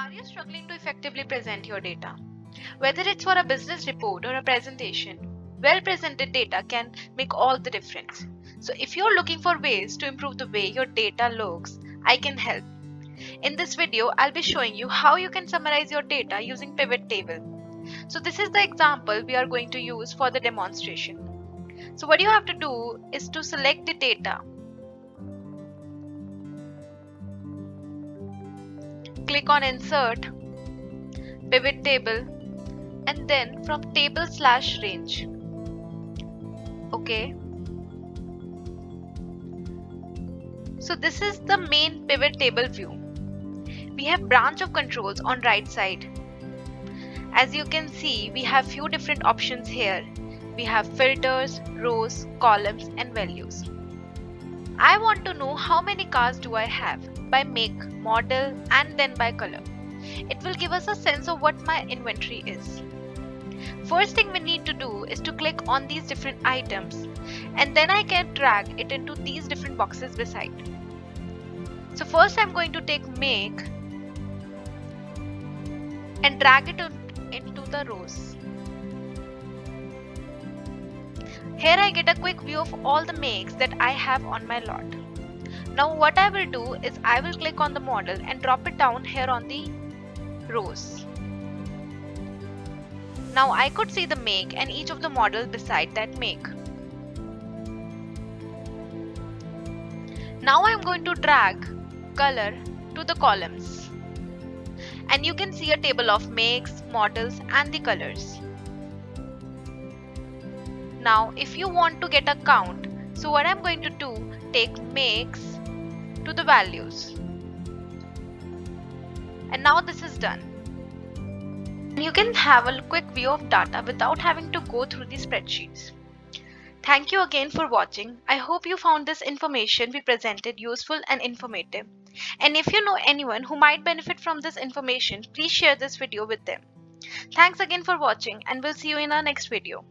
Are you struggling to effectively present your data? Whether it's for a business report or a presentation, well presented data can make all the difference. So, if you're looking for ways to improve the way your data looks, I can help. In this video, I'll be showing you how you can summarize your data using pivot table. So, this is the example we are going to use for the demonstration. So, what you have to do is to select the data. Click on Insert, Pivot Table, and then from Table/Range. Okay. So this is the main pivot table view. We have branch of controls on right side. As you can see, we have few different options here. We have filters, rows, columns, and values. I want to know how many cars do I have by make, model, and then by color. It will give us a sense of what my inventory is. First thing we need to do is to click on these different items, and then I can drag it into these different boxes beside. So first I'm going to take make and drag it into the rows. Here I get a quick view of all the makes that I have on my lot. Now what I will do is I will click on the model and drop it down here on the rows. Now I could see the make and each of the models beside that make. Now I'm going to drag color to the columns. And you can see a table of makes, models, and the colors. Now if you want to get a count, so what I'm going to do, take makes to the values. And now this is done. And you can have a quick view of data without having to go through the spreadsheets. Thank you again for watching. I hope you found this information we presented useful and informative. And if you know anyone who might benefit from this information, please share this video with them. Thanks again for watching, and we'll see you in our next video.